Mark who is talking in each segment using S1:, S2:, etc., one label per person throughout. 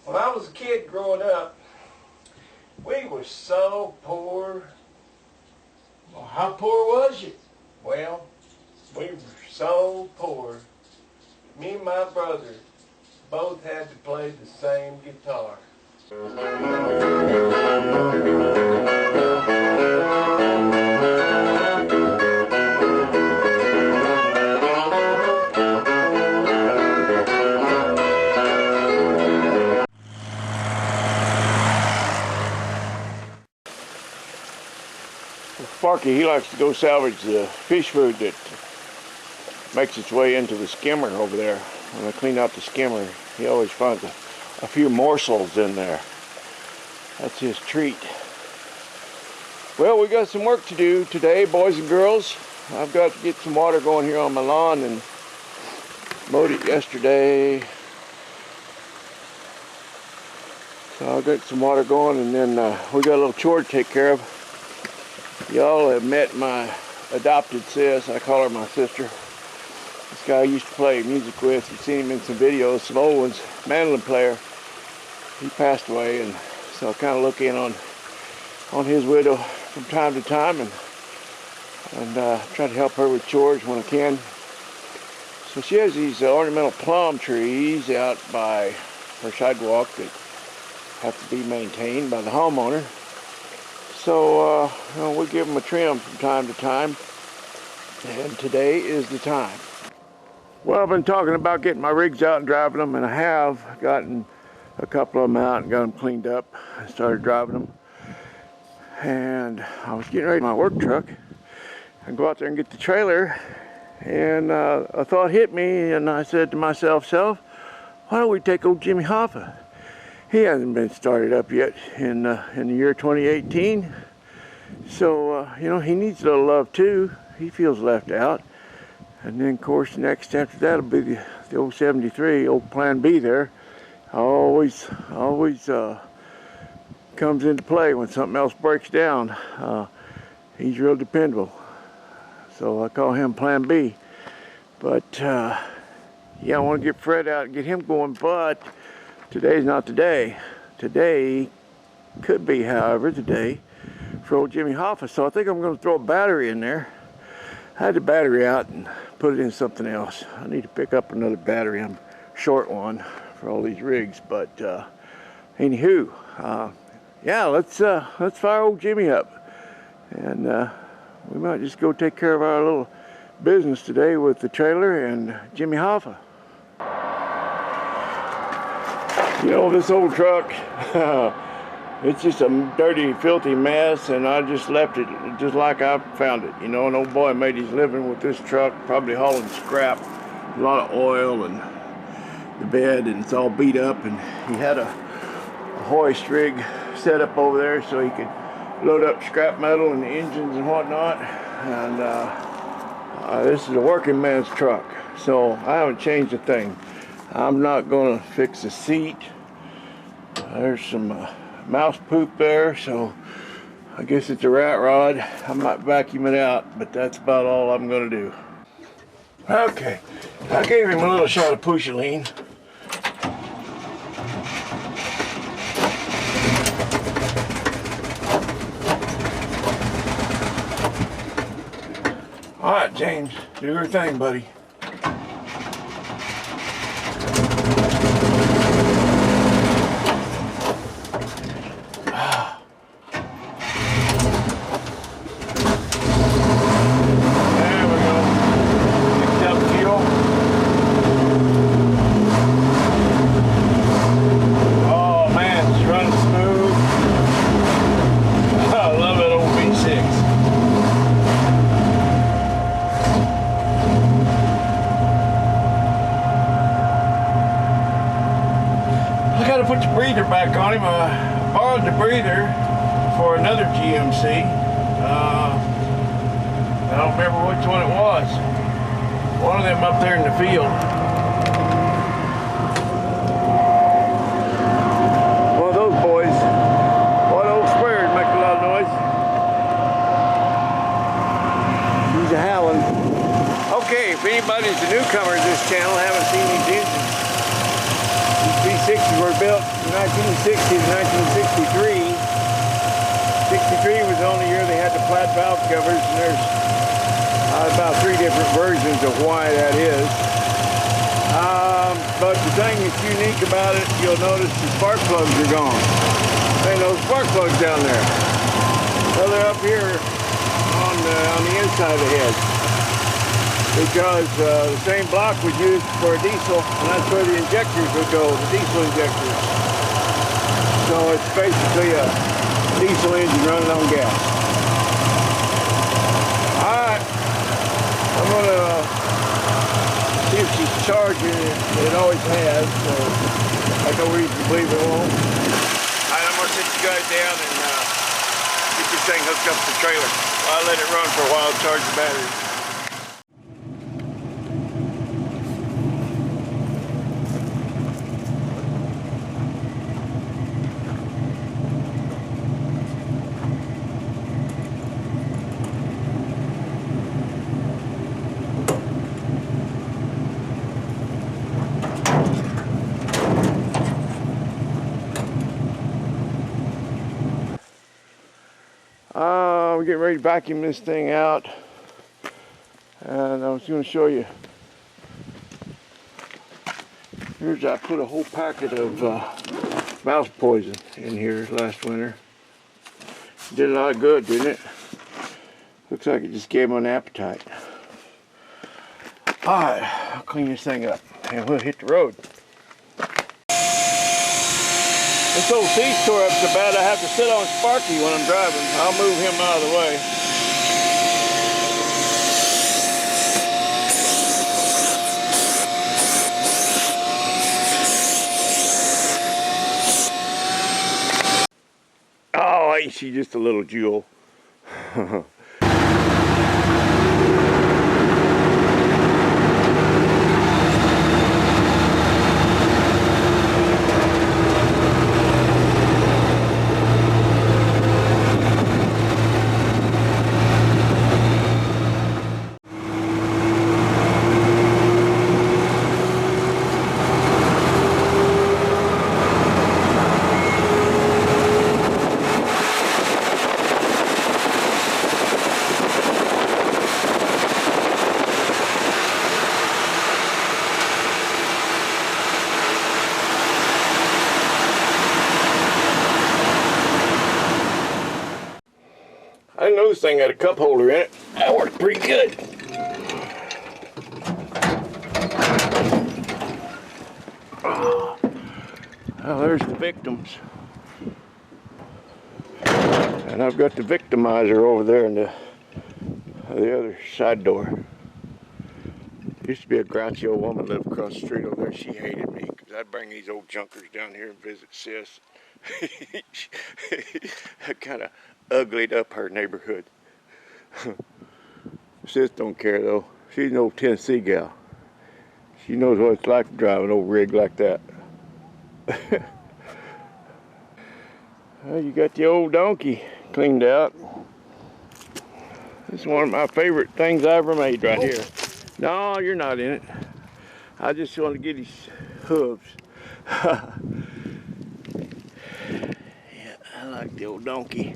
S1: When I was a kid growing up, we were so poor.
S2: Well, how poor was you?
S1: Well, we were so poor. Me and my brother both had to play the same guitar.
S2: Sparky, he likes to go salvage the fish food that makes its way into the skimmer over there. When I clean out the skimmer, he always finds a few morsels in there. That's his treat. Well, we got some work to do today, boys and girls. I've got to get some water going here on my lawn and mowed it yesterday. So I'll get some water going, and then we got a little chore to take care of. Y'all have met my adopted sis. I call her my sister. This guy I used to play music with. You've seen him in some videos, some old ones. Mandolin player. He passed away, and so I kind of look in on his widow from time to time, and try to help her with chores when I can. So she has these ornamental plum trees out by her sidewalk that have to be maintained by the homeowner. So we give them a trim from time to time, and today is the time. Well, I've been talking about getting my rigs out and driving them, and I have gotten a couple of them out and got them cleaned up. I started driving them, and I was getting ready to my work truck and go out there and get the trailer, and a thought hit me, and I said to myself, why don't we take old Jimmy Hoffa? He hasn't been started up yet in the year 2018. So, he needs a little love too. He feels left out. And then, of course, next after that will be the old 73, old Plan B there. Always comes into play when something else breaks down. He's real dependable. So I call him Plan B. But, yeah, I want to get Fred out and get him going, but today's not the day. Today could be, however, the day for old Jimmy Hoffa. So I think I'm going to throw a battery in there. I had the battery out and put it in something else. I need to pick up another battery. I'm short one for all these rigs. But anywho, yeah, let's fire old Jimmy up, and we might just go take care of our little business today with the trailer and Jimmy Hoffa. You know, this old truck, it's just a dirty, filthy mess, and I just left it just like I found it. You know, an old boy made his living with this truck, probably hauling scrap, a lot of oil, and the bed, and it's all beat up, and he had a hoist rig set up over there so he could load up scrap metal and the engines and whatnot. And this is a working man's truck, so I haven't changed a thing. I'm not going to fix the seat. There's some mouse poop there, so I guess it's a rat rod. I might vacuum it out, but that's about all I'm going to do. Okay, I gave him a little shot of Pushaline. All right, James, do your thing, buddy. Put the breather back on him. I borrowed the breather for another GMC. I don't remember which one it was. One of them up there in the field. One of those boys. One of those sprayers make a lot of noise. He's a howling. Okay, if anybody's a newcomer to this channel, haven't seen these engines, these V60s were built in 1960 to 1963. 63 was the only year they had the flat valve covers, and there's about 3 different versions of why that is. But the thing that's unique about it, you'll notice the spark plugs are gone. Ain't no spark plugs down there. Well, they're up here on the inside of the head, because the same block was used for a diesel, and that's where the injectors would go, the diesel injectors. So it's basically a diesel engine running on gas. Alright, I'm going to see if she's charging. It always has, so I have no reason to believe it won't. Alright, I'm going to sit you guys down and get this thing hooked up to the trailer. I'll let it run for a while, charge the battery. We're getting ready to vacuum this thing out, and I was going to show you. Here's, I put a whole packet of mouse poison in here last winter. Did a lot of good, didn't it? Looks like it just gave them an appetite. Alright, I'll clean this thing up and we'll hit the road. This old seat's tore up so bad I have to sit on Sparky when I'm driving. I'll move him out of the way. Oh, ain't she just a little jewel? I didn't know this thing had a cup holder in it. That worked pretty good. Well, there's the victims. And I've got the victimizer over there in the other side door. Used to be a grouchy old woman lived across the street over there. She hated me because I'd bring these old junkers down here and visit Sis. I kind of uglied up her neighborhood. Sis don't care though. She's an old Tennessee gal. She knows what it's like to drive an old rig like that. Well, you got the old donkey cleaned out. This is one of my favorite things I ever made right here. No, you're not in it. I just want to get his hooves. Yeah, I like the old donkey.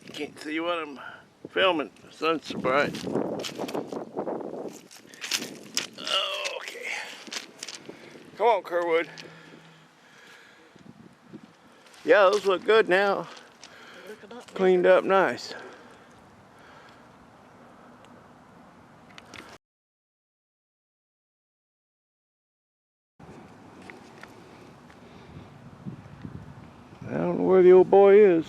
S2: You can't see what I'm filming. The sun's so bright. Okay. Come on, Kerwood. Yeah, those look good now. Cleaned up nice. I don't know where the old boy is.